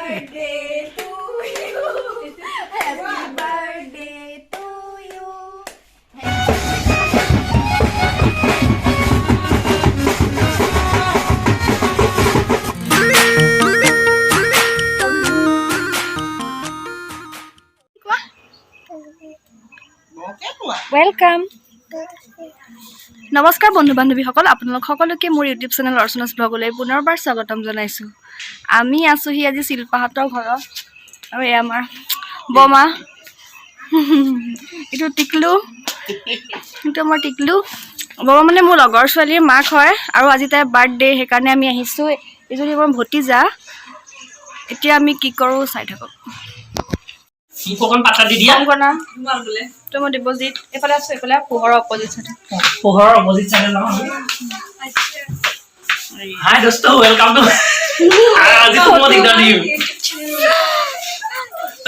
Birthday to you. Happy birthday to you. Welcome. নমস্কাৰ বন্ধু বান্ধৱীসকল আপোনালোক সকলোকে মোৰ ইউটিউব চেনেল অৰ্চনাছ ব্লগলৈ পুনৰবাৰ স্বাগতম জনাইছোঁ। আমি আছোহি আজি শিল্পাহঁতৰ ঘৰত আৰু এয়া আমাৰ বমা এইটো টিকলু এইটো আমাৰ টিকলু বমা মানে মোৰ লগৰ ছোৱালীৰ মাক হয় আৰু আজি তাইৰ বাৰ্থডে সেইকাৰণে আমি আহিছোঁ। এইজনী মোৰ ভতিজা। এতিয়া আমি কি কৰোঁ চাই থাকক। মুখখন পাতা দি দিয়া কংকনা তোমাৰ ডিপোজিট এফালে আছে এফালে পোহৰৰ অপোজিট চাইডে ন হাই দোস্ত ওয়েলকাম টু আজি তোমাক দিগদাৰ দিম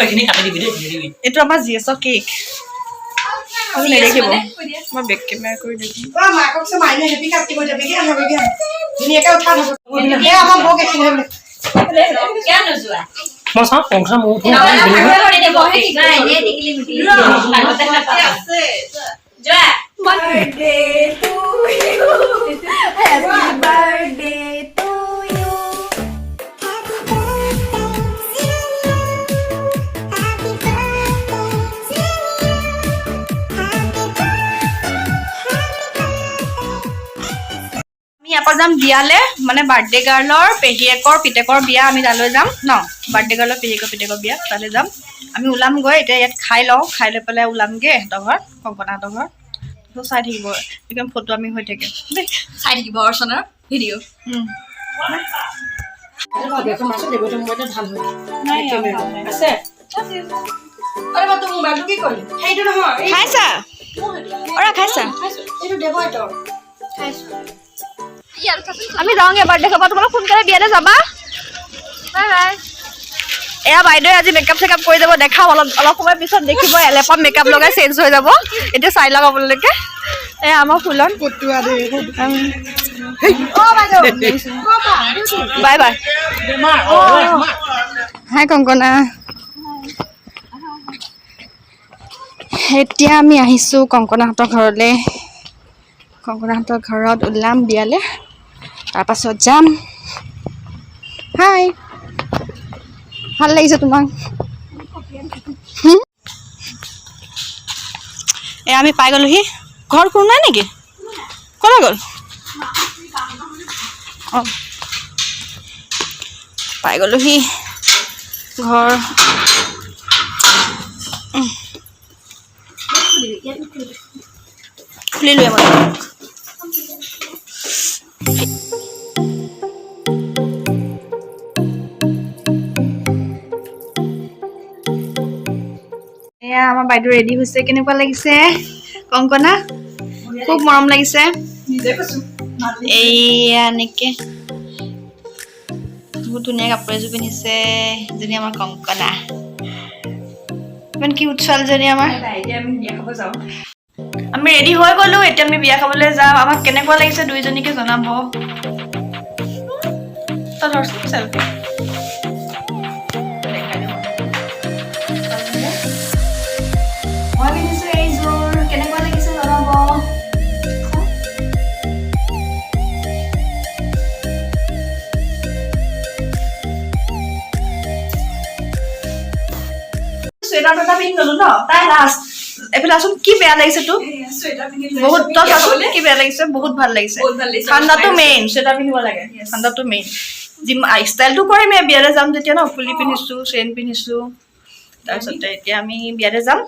এইখিনি কাটি দিবি দেই এইটো আমাৰ জিএছৰ কেক আমি নেদেখিব মই বেক কেমেৰা কৰি দেখিম মাকক সে মাইনে হেপি কাটিব যাবি কি আনবি কি ধুনীয়াকে উঠা থব এ আমাৰ বক এখিনি বোলে কিয় নজোৱা মই চাও পংখা মুখ নাই নে টিকলি মিটি আছে যোৱা birthday to you happy birthday to you ইয়াৰ যাম বিয়ালে মানে বাৰ্থডে গাৰ্লৰ পেহীয়েকৰ পিতেকৰ বিয়া আমি তালৈ যাম ন বাৰ্থডে গাৰ্লৰ পিতেকৰ বিয়া তালৈ যাম আমি ওলামগৈ এতিয়া ইয়াত খাই লওঁ খাই লৈ পেলাই ওলামগৈ সিহঁতৰ ঘৰত কংকনাহঁতৰ ঘৰত চাই থাকিব একদম ফটো আমি হৈ থাকিম দেই চাই থাকিব অৰ্চনাৰ ভিডিঅ' আছে আৰে বা তুমি মোবাইলটো কি কৰিলি সেইটো নহয় খাইছা অৰা খাইছা এইটো দেব এটো আমি যাওঁগে বাৰ্থডে খাব তোমালোক সোনকালে বিয়ালৈ যাবা বাই বাই এয়া বাইদেউ আজি মেকআপ চেকআপ কৰি যাব দেখাম অলপ সময় পিছত দেখিব এলেপা মেকআপ লগাই চেঞ্জ হৈ যাব এতিয়া চাই লওক আপোনালোকে এয়া আমাৰ ফুলন পটুৱা দে অ বাইদেউ বাই বাই হাই কংকনা এতিয়া আমি আহিছোঁ কংকনাহঁতৰ ঘৰলৈ কংকনাহঁতৰ ঘৰত ওলাম বিয়ালৈ তাৰপাছত যাম হাই ভাল লাগিছে তোমাক এয়া আমি পাই গ'লোহি ঘৰ কোনো নাই নেকি ক'লৈ গ'ল অঁ পাই গ'লোহি ঘৰ খুলিলোৱে মই এয়া আমাৰ বাইদেউ ৰেডি হৈছে কেনেকুৱা লাগিছে কংকনা খুব মৰম লাগিছে এইয়া এনেকে বহুত ধুনীয়া কাপোৰ এযোৰ পিন্ধিছে এজনী আমাৰ কংকনা ইমান কিউট ছোৱালীজনী আমাৰ আমি ৰেডি হৈ গ'লো এতিয়া আমি বিয়া খাবলৈ যাম আমাক কেনেকুৱা লাগিছে দুইজনীকে জনাব চেলফি মই পিন্ধিছো এইযোৰ কেনেকুৱা লাগিছে জনাব চুৱেটাৰ এটা পিন্ধি গলো ন তাই লাষ্ট এইফালে আচোন কি বেয়া লাগিছে তোক বহুত কি বেয়া লাগিছে বহুত ভাল লাগিছে ঠাণ্ডাটো মেইন চুৱেটাৰ পিন্ধিব লাগে ঠাণ্ডাটো মেইন ষ্টাইলটো কৰিমেই বিয়ালৈ যাম যেতিয়া ন ফুলি পিন্ধিছোঁ চেইন পিন্ধিছোঁ তাৰপিছতে এতিয়া আমি বিয়ালৈ যাম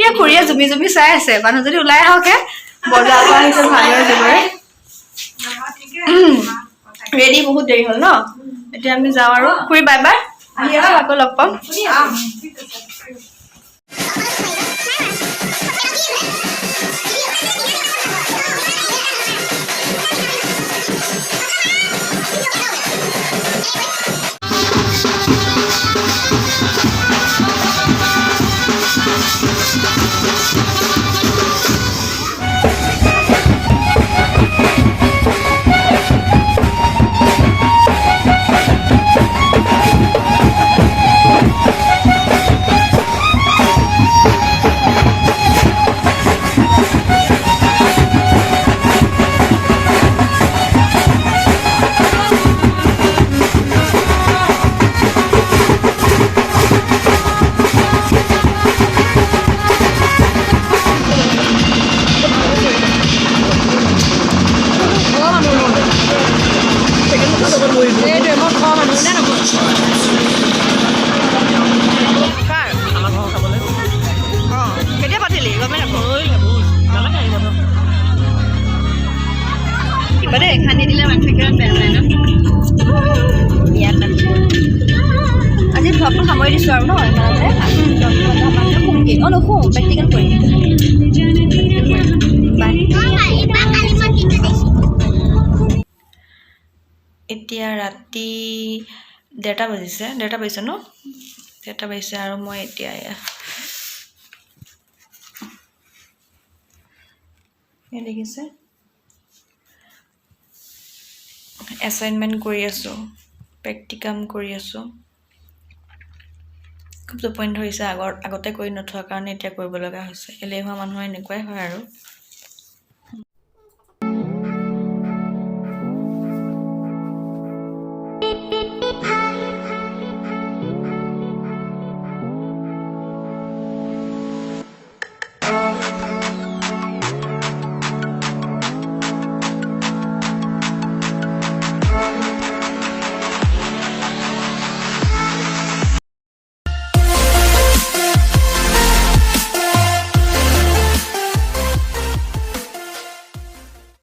এয়া খুৰীয়ে জুমি জুমি চাই আছে মানুহ যদি ওলাই আহকে বজাৰৰ পৰা আহিছে ভালদৰে চবৰে ৰেডি বহুত দেৰি হ'ল ন এতিয়া আমি যাওঁ আৰু খুৰী বাই বাই আহি আছো আকৌ লগ পাম আছোঁ আৰু ন ইমানতে শুমগৈ নুশুম প্ৰেক্টিকেল কৰিম বাই এতিয়া ৰাতি 1:30 বাজিছে 1:30 বাজিছে ন 1:30 বাজিছে আৰু মই এতিয়া দেখিছে এছাইনমেণ্ট কৰি আছোঁ প্ৰেক্টিকাম কৰি আছোঁ খুব টোপনি ধৰিছে আগতে কৰি নথোৱাৰ কাৰণে এতিয়া কৰিব লগা হৈছে এলেহুৱা মানুহৰ এনেকুৱাই হয় আৰু